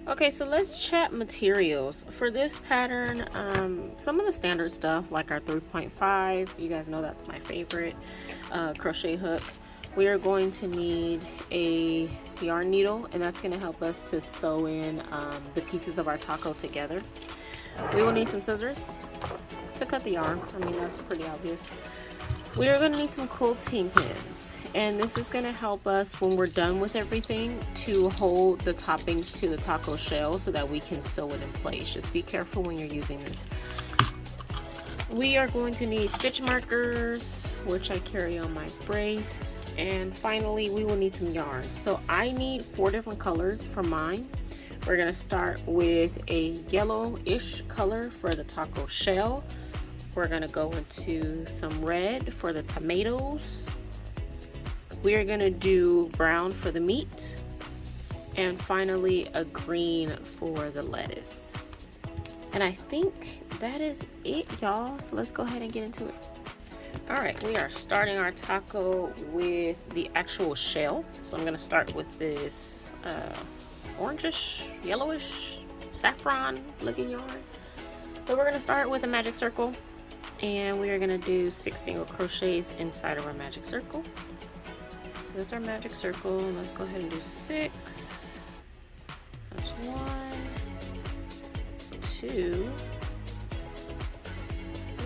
Okay, so let's chat materials. For this pattern, some of the standard stuff like our 3.5, you guys know that's my favorite, crochet hook. We are going to need a yarn needle, and that's going to help us to sew in the pieces of our taco together. We will need some scissors to cut the yarn. I mean, that's pretty obvious. We are going to need some quilting pins, and this is going to help us when we're done with everything to hold the toppings to the taco shell so that we can sew it in place. Just be careful when you're using this. We are going to need stitch markers, which I carry on my brace, and finally we will need some yarn. So I need 4 different colors for mine. We're going to start with a yellowish color for the taco shell. We're going to go into some red for the tomatoes. We are going to do brown for the meat. And finally, a green for the lettuce. And I think that is it, y'all. So let's go ahead and get into it. All right, we are starting our taco with the actual shell. So I'm going to start with this orangish, yellowish, saffron looking yarn. So we're going to start with a magic circle. And we are going to do 6 single crochets inside of our magic circle. So that's our magic circle. Let's go ahead and do 6. That's 1, 2,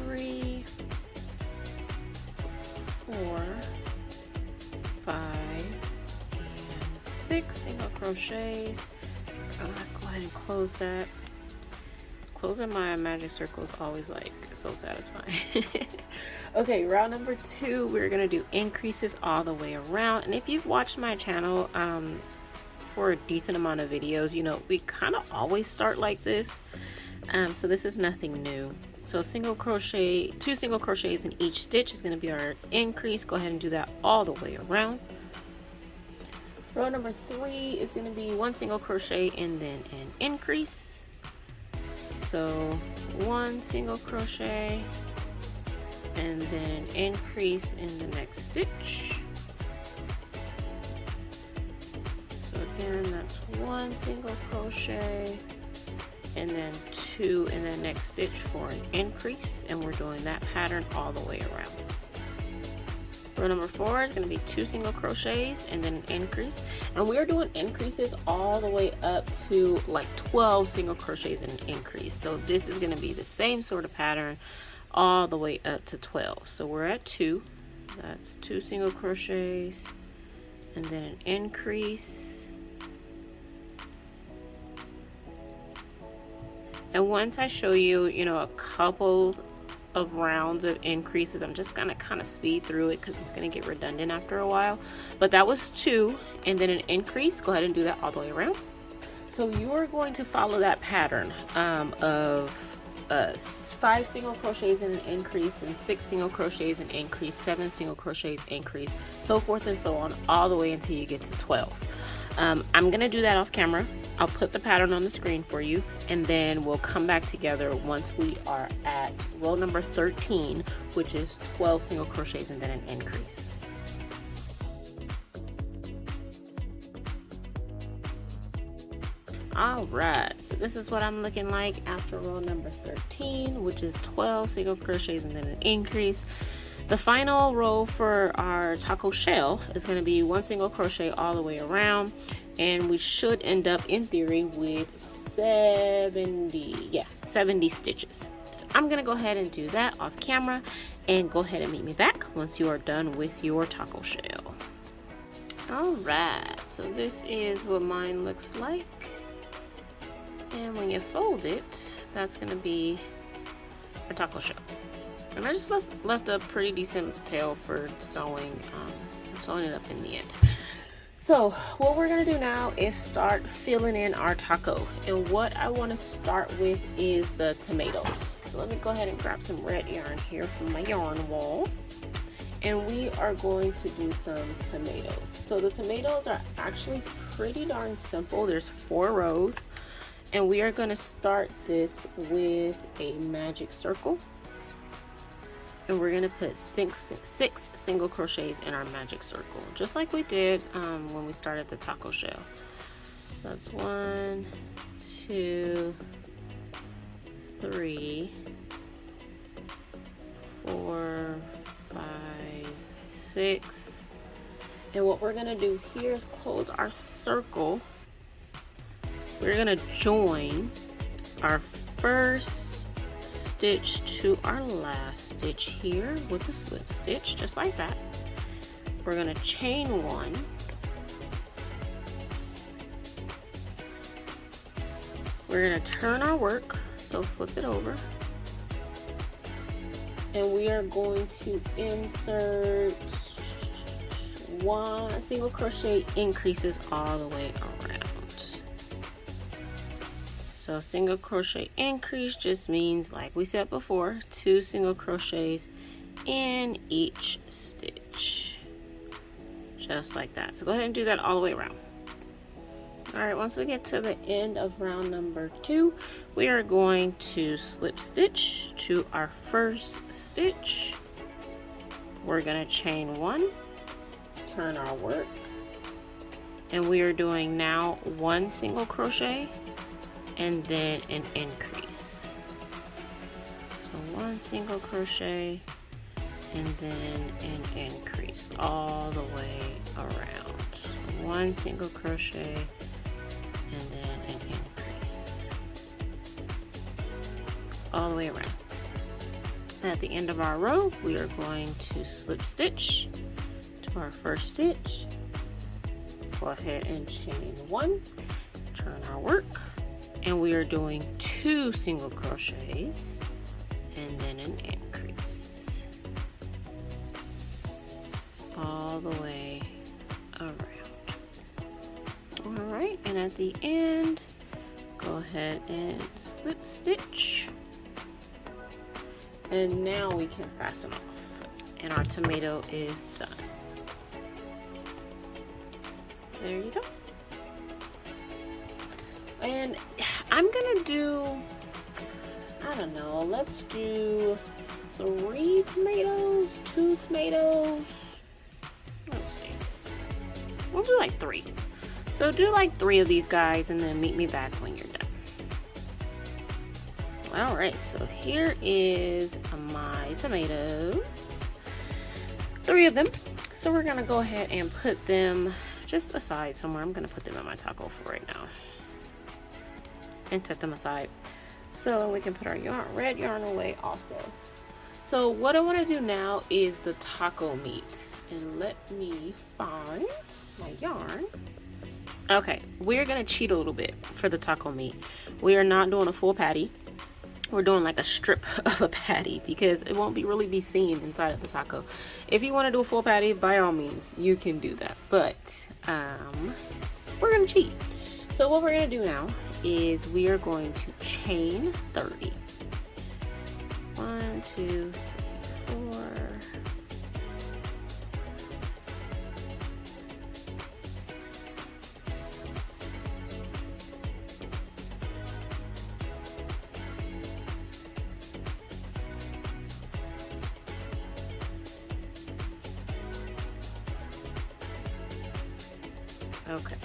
3, 4, 5, and 6 single crochets. I'm gonna go ahead and close that. Closing my magic circle is always like so satisfying. Okay, round number 2, we're gonna do increases all the way around. And if you've watched my channel for a decent amount of videos, you know we kind of always start like this. So this is nothing new. So single crochet, 2 single crochets in each stitch is gonna be our increase. Go ahead and do that all the way around. Row number 3 is gonna be 1 single crochet and then an increase. So 1 single crochet and then an increase in the next stitch. So again, that's 1 single crochet and then 2 in the next stitch for an increase, and we're doing that pattern all the way around. Row number 4 is going to be 2 single crochets and then an increase, and we're doing increases all the way up to like 12 single crochets and an increase. So this is going to be the same sort of pattern all the way up to 12. So we're at 2, that's 2 single crochets and then an increase. And once I show you, you know, a couple of rounds of increases, I'm just gonna kind of speed through it because it's gonna get redundant after a while. But that was 2 and then an increase. Go ahead and do that all the way around. So you are going to follow that pattern of 5 single crochets and an increase, then 6 single crochets and increase, 7 single crochets increase, so forth and so on, all the way until you get to 12. I'm gonna do that off camera. I'll put the pattern on the screen for you, and then we'll come back together once we are at row number 13, which is 12 single crochets and then an increase. All right, so this is what I'm looking like after row number 13, which is 12 single crochets and then an increase. The final row for our taco shell is going to be 1 single crochet all the way around, and we should end up in theory with 70 stitches. So I'm going to go ahead and do that off camera, and go ahead and meet me back once you are done with your taco shell. All right, so this is what mine looks like. And when you fold it, that's going to be our taco shell. And I just left a pretty decent tail for sewing. I'm sewing it up in the end. So what we're going to do now is start filling in our taco. And what I want to start with is the tomato. So let me go ahead and grab some red yarn here from my yarn wall. And we are going to do some tomatoes. So the tomatoes are actually pretty darn simple. There's 4 rows. And we are going to start this with a magic circle. And we're going to put 6 single crochets in our magic circle, just like we did when we started the taco shell. That's 1, 2, 3, 4, 5, 6. And what we're gonna do here is close our circle. We're gonna join our first stitch to our last stitch here with a slip stitch, just like that. We're gonna chain 1. We're gonna turn our work, so flip it over. And we are going to insert 1 single crochet increases all the way around. So single crochet increase just means, like we said before, 2 single crochets in each stitch. Just like that. So go ahead and do that all the way around. Alright, once we get to the end of round number 2, we are going to slip stitch to our first stitch. We're going to chain 1, turn our work, and we are doing now 1 single crochet and then an increase. So 1 single crochet and then an increase all the way around. So 1 single crochet and then an increase all the way around. At the end of our row, we are going to slip stitch to our first stitch. Go ahead and chain 1, turn our work, and we are doing 2 single crochets and then an increase all the way around. Alright, and at the end, go ahead and slip stitch. And now we can fasten off. And our tomato is done. There you go. And I'm gonna do, I don't know, let's do 3 tomatoes, 2 tomatoes. Let's see. We'll do like 3. So do like 3 of these guys and then meet me back when you're done. Alright, so here is my tomatoes. 3 of them. So we're gonna go ahead and put them just aside somewhere. I'm gonna put them in my taco for right now. And set them aside. So we can put our red yarn away also. So what I wanna do now is the taco meat. And let me find my yarn. Okay, we're gonna cheat a little bit for the taco meat. We are not doing a full patty. We're doing like a strip of a patty because it won't really be seen inside of the taco. If you want to do a full patty, by all means, you can do that. But we're gonna cheat. So what we're gonna do now is we are going to chain 30. 1, 2, 3, 4. Okay,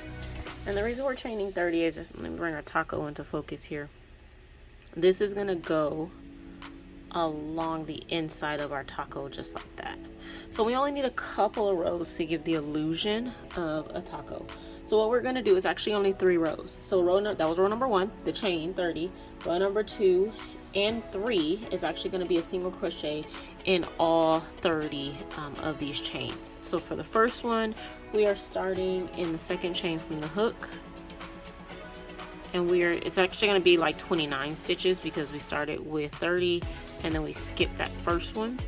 and the reason we're chaining 30 is, let me bring our taco into focus here. This is gonna go along the inside of our taco just like that. So we only need a couple of rows to give the illusion of a taco. So what we're gonna do is actually only 3 rows. So that was row number 1, the chain 30. Row number 2 and 3 is actually gonna be a single crochet in all 30 of these chains. So for the first one, we are starting in the second chain from the hook, and it's actually going to be like 29 stitches because we started with 30 and then we skipped that first one.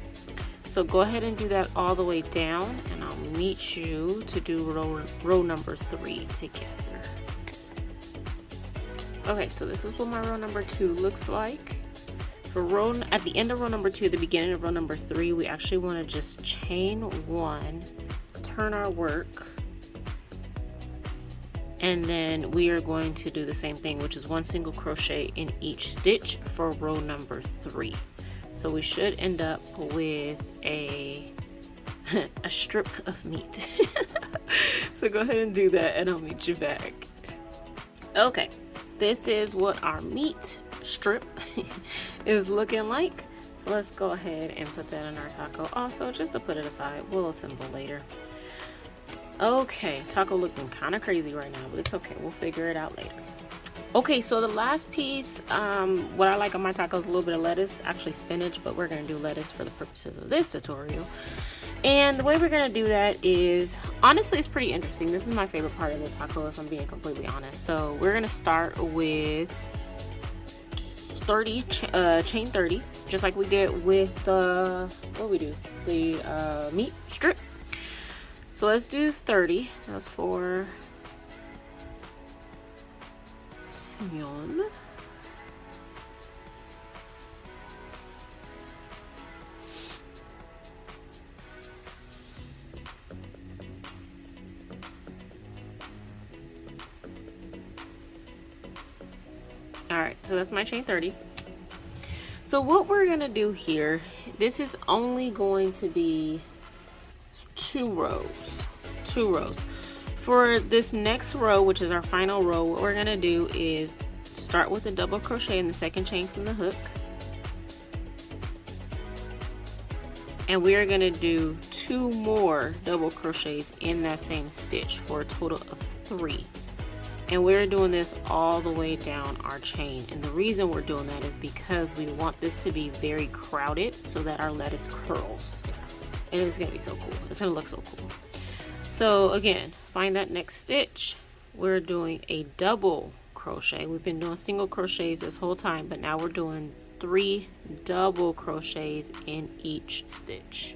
So go ahead and do that all the way down, and I'll meet you to do row number 3 together. Okay, so this is what my row number 2 looks like. For at the end of row number 2, the beginning of row number 3, we actually want to just chain 1, turn our work, and then we are going to do the same thing, which is 1 single crochet in each stitch for row number 3. So we should end up with a strip of meat. So go ahead and do that, and I'll meet you back. Okay, this is what our meat strip is looking like. So let's go ahead and put that in our taco. Also, just to put it aside, we'll assemble later. Okay, taco looking kind of crazy right now, but it's okay. We'll figure it out later. Okay, so the last piece, what I like on my taco is a little bit of lettuce, actually spinach, but we're gonna do lettuce for the purposes of this tutorial. And the way we're gonna do that is, honestly, it's pretty interesting. This is my favorite part of the taco, if I'm being completely honest. So we're gonna start with 30, chain 30, just like we did with the, the meat strip. So let's do 30. That was for 10. Alright, so that's my chain 30. So what we're gonna do here, this is only going to be 2 rows. For this next row, which is our final row, what we're gonna do is start with a double crochet in the second chain from the hook, and we are gonna do 2 more double crochets in that same stitch for a total of 3. And we're doing this all the way down our chain, and the reason we're doing that is because we want this to be very crowded so that our lettuce curls, and it's gonna be so cool. It's gonna look so cool. So again, find that next stitch. We're doing a double crochet. We've been doing single crochets this whole time, but now we're doing 3 double crochets in each stitch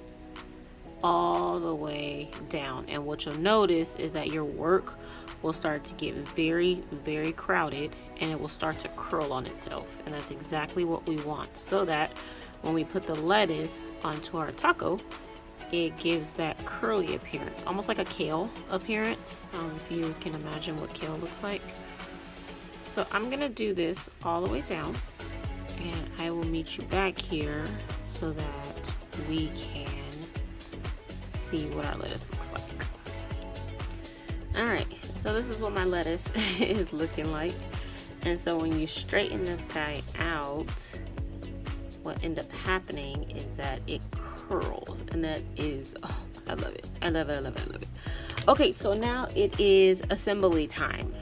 all the way down. And what you'll notice is that your work will start to get very, very crowded, and it will start to curl on itself. And that's exactly what we want, so that when we put the lettuce onto our taco, it gives that curly appearance, almost like a kale appearance, if you can imagine what kale looks like. So I'm gonna do this all the way down, and I will meet you back here so that we can see what our lettuce looks like. Alright, so this is what my lettuce is looking like. And so when you straighten this guy out, what ends up happening is that it curls, and that is, oh, I love it. I love it, I love it, I love it. Okay, so now it is assembly time.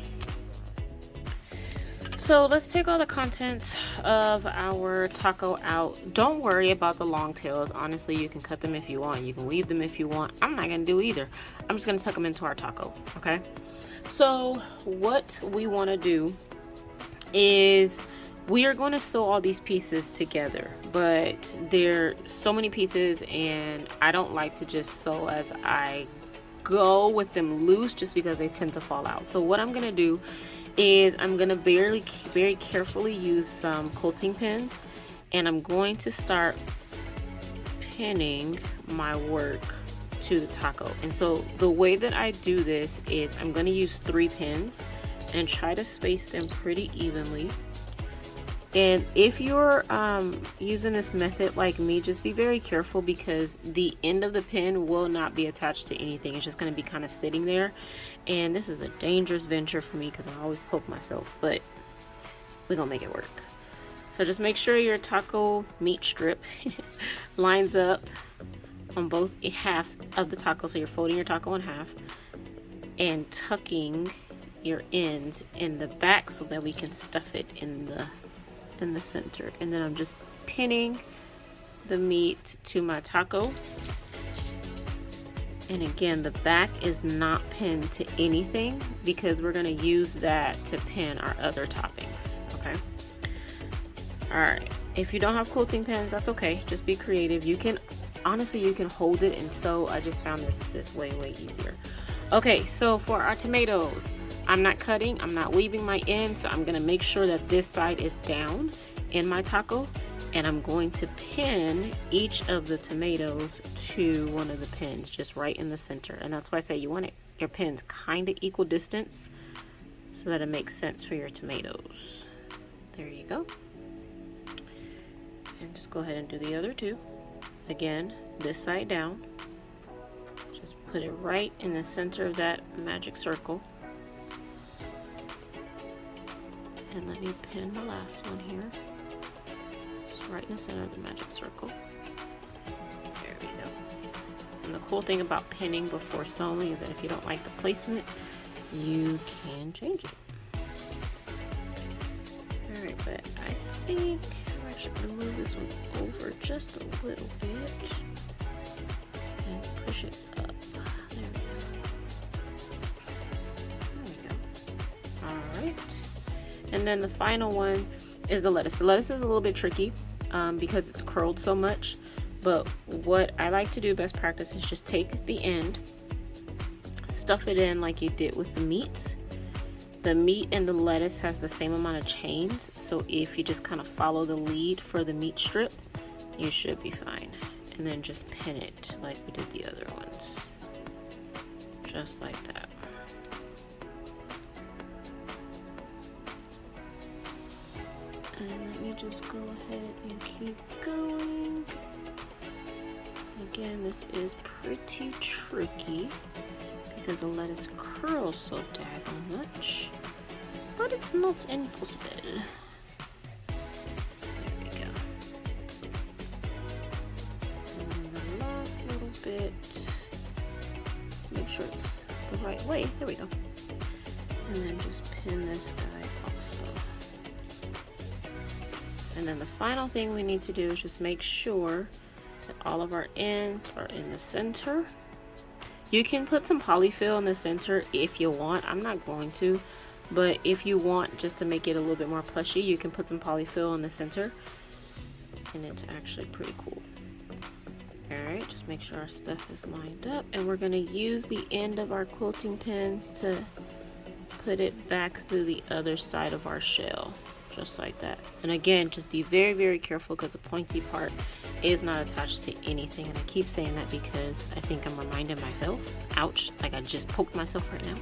So let's take all the contents of our taco out. Don't worry about the long tails. Honestly, you can cut them if you want. You can weave them if you want. I'm not gonna do either. I'm just gonna tuck them into our taco, okay? So what we wanna do is we are going to sew all these pieces together, but there are so many pieces and I don't like to just sew as I go with them loose, just because they tend to fall out. So what I'm going to do is I'm going to very carefully use some quilting pins, and I'm going to start pinning my work to the taco. And so the way that I do this is I'm going to use 3 pins and try to space them pretty evenly. And if you're using this method like me, just be very careful, because the end of the pin will not be attached to anything. It's just going to be kind of sitting there. And this is a dangerous venture for me because I always poke myself, but we're going to make it work. So just make sure your taco meat strip lines up on both halves of the taco. So you're folding your taco in half and tucking your ends in the back so that we can stuff it in the center. And then I'm just pinning the meat to my taco, and again, the back is not pinned to anything because we're going to use that to pin our other toppings. Okay, all right, if you don't have quilting pins, that's okay, just be creative. You can honestly, you can hold it and sew. I just found this way easier. Okay, so for our tomatoes, I'm not cutting, I'm not weaving my end, so I'm gonna make sure that this side is down in my taco, and I'm going to pin each of the tomatoes to one of the pins, just right in the center. And that's why I say you want your pins kind of equal distance so that it makes sense for your tomatoes. There you go. And just go ahead and do the other 2. Again, this side down. Just put it right in the center of that magic circle. And let me pin the last one here. Just right in the center of the magic circle. There we go. And the cool thing about pinning before sewing is that if you don't like the placement, you can change it. Alright, but I think I'm actually going to move this one over just a little bit and push it up. There we go. Alright. And then the final one is the lettuce. The lettuce is a little bit tricky because it's curled so much. But what I like to do, best practice, is just take the end, stuff it in like you did with the meat. The meat and the lettuce has the same amount of chains, so if you just kind of follow the lead for the meat strip, you should be fine. And then just pin it like we did the other ones. Just like that. And let me just go ahead and keep going. Again, this is pretty tricky because the lettuce curls so daggone much, but it's not impossible. There we go. And then the last little bit, make sure it's the right way. There we go. And then just pin this guy also. And then the final thing we need to do is just make sure that all of our ends are in the center. You can put some polyfill in the center if you want. I'm not going to, but if you want, just to make it a little bit more plushy, you can put some polyfill in the center, and it's actually pretty cool. Alright, just make sure our stuff is lined up, and we're going to use the end of our quilting pins to put it back through the other side of our shell, just like that. And again, just be very, very careful because the pointy part is not attached to anything. And I keep saying that because I think I'm reminding myself. Ouch, like I just poked myself right now.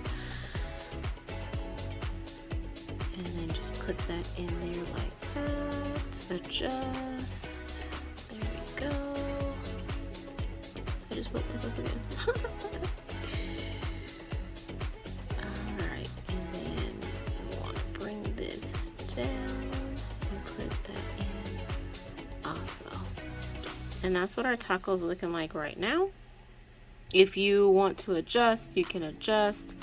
And then just put that in there like that. Adjust. There we go. I just poked myself again. Alright, and then we want to bring this down and put that in also. And that's what our taco's looking like right now. If you want to adjust, you can adjust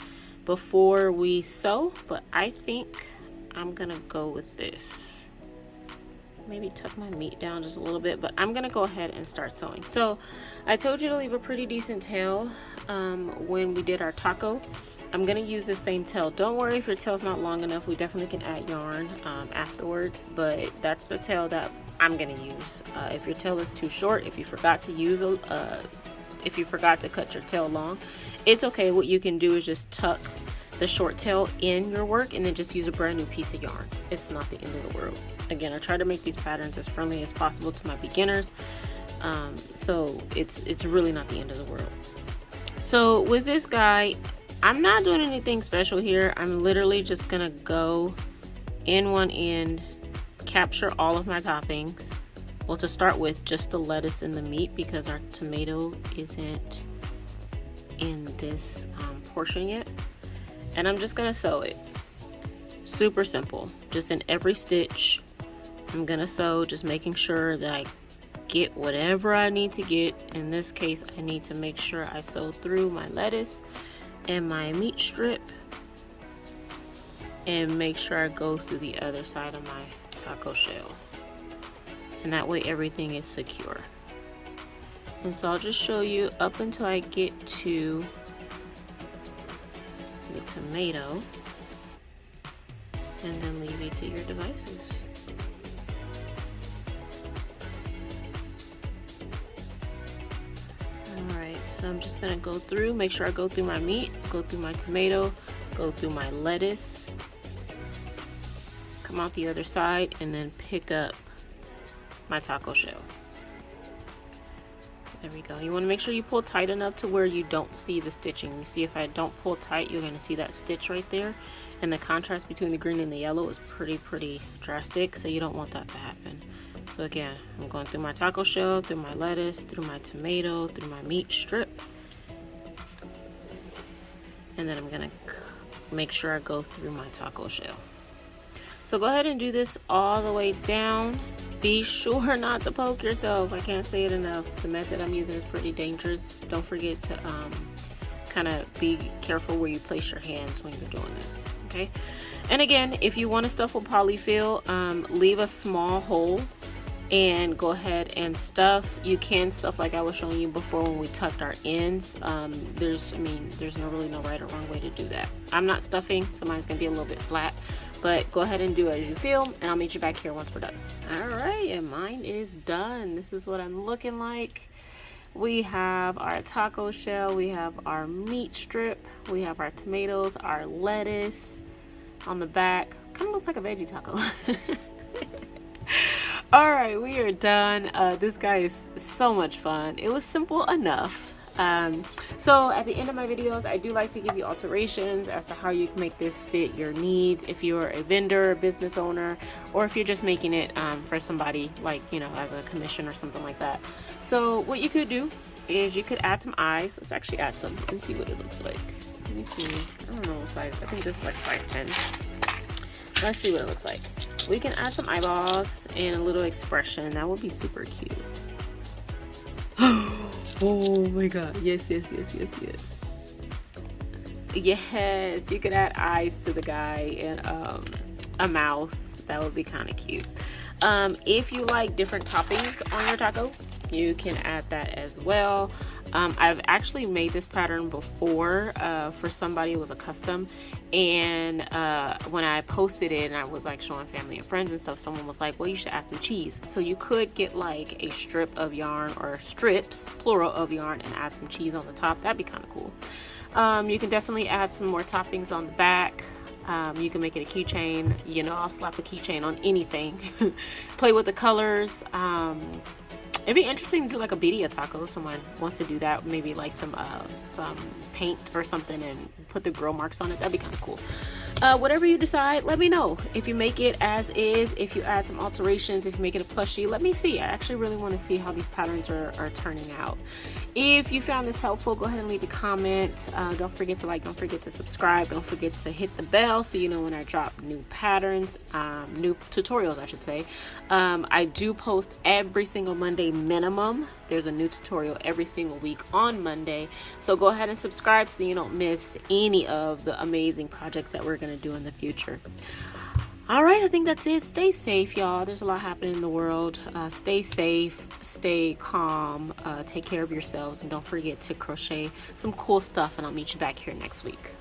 before we sew, but I think I'm gonna go with this. Maybe tuck my meat down just a little bit, but I'm gonna go ahead and start sewing. So I told you to leave a pretty decent tail when we did our taco. I'm gonna use the same tail. Don't worry if your tail's not long enough. We definitely can add yarn afterwards, but that's the tail that I'm gonna use. If your tail is too short, if you forgot to use if you forgot to cut your tail long, it's okay. What you can do is just tuck the short tail in your work and then just use a brand new piece of yarn. It's not the end of the world. Again, I try to make these patterns as friendly as possible to my beginners, so it's really not the end of the world. So with this guy, I'm not doing anything special here. I'm literally just gonna go in one end, capture all of my toppings. Well, to start with, just the lettuce and the meat because our tomato isn't in this portion yet. And I'm just gonna sew it. Super simple. Just in every stitch, I'm gonna sew, just making sure that I get whatever I need to get. In this case, I need to make sure I sew through my lettuce and my meat strip, and make sure I go through the other side of my taco shell, and that way everything is secure. And so I'll just show you up until I get to the tomato, and then leave you to your devices. Alright, so I'm just gonna go through, make sure I go through my meat, go through my tomato, go through my lettuce, come out the other side, and then pick up my taco shell. There we go. You want to make sure you pull tight enough to where you don't see the stitching. You see, if I don't pull tight, you're going to see that stitch right there, and the contrast between the green and the yellow is pretty drastic, so you don't want that to happen. So again, I'm going through my taco shell, through my lettuce, through my tomato, through my meat strip, and then I'm going to make sure I go through my taco shell. So go ahead and do this all the way down. Be sure not to poke yourself. I can't say it enough. The method I'm using is pretty dangerous. Don't forget to kind of be careful where you place your hands when you're doing this, okay? And again, if you want to stuff with polyfill, leave a small hole and go ahead and stuff. You can stuff like I was showing you before when we tucked our ends. There's really no right or wrong way to do that. I'm not stuffing, so mine's gonna be a little bit flat, but go ahead and do as you feel, and I'll meet you back here once we're done. All right, and mine is done. This is what I'm looking like. We have our taco shell, we have our meat strip, we have our tomatoes, our lettuce on the back. Kind of looks like a veggie taco. All right, we are done. This guy is so much fun. It was simple enough. So at the end of my videos, I do like to give you alterations as to how you can make this fit your needs. If you're a vendor, a business owner, or if you're just making it for somebody, like, you know, as a commission or something like that. So what you could do is you could add some eyes. Let's actually add some and see what it looks like. Let me see. I don't know what size. I think this is like size 10. Let's see what it looks like. We can add some eyeballs and a little expression. That would be super cute. Oh my god. Yes, yes, yes, yes, yes. Yes, you could add eyes to the guy and a mouth. That would be kind of cute. If you like different toppings on your taco, you can add that as well. I've actually made this pattern before for somebody. It was a custom, and when I posted it and I was like showing family and friends and stuff, someone was like, well, you should add some cheese. So you could get like a strip of yarn, or strips plural of yarn, and add some cheese on the top. That'd be kind of cool. You can definitely add some more toppings on the back. You can make it a keychain. You know, I'll slap a keychain on anything. Play with the colors. It'd be interesting to do like a birria taco. Someone wants to do that, maybe like some paint or something and put the grill marks on it. That'd be kind of cool. Whatever you decide, let me know. If you make it as is, if you add some alterations, if you make it a plushie, let me see. I actually really want to see how these patterns are turning out. If you found this helpful, go ahead and leave a comment. Don't forget to like, don't forget to subscribe, don't forget to hit the bell so you know when I drop new patterns, new tutorials, I should say. I do post every single Monday minimum. There's a new tutorial every single week on Monday, so go ahead and subscribe so you don't miss any of the amazing projects that we're going to do in the future. All right, I think that's it. Stay safe, y'all. There's a lot happening in the world. Stay safe, stay calm, take care of yourselves, and don't forget to crochet some cool stuff, and I'll meet you back here next week.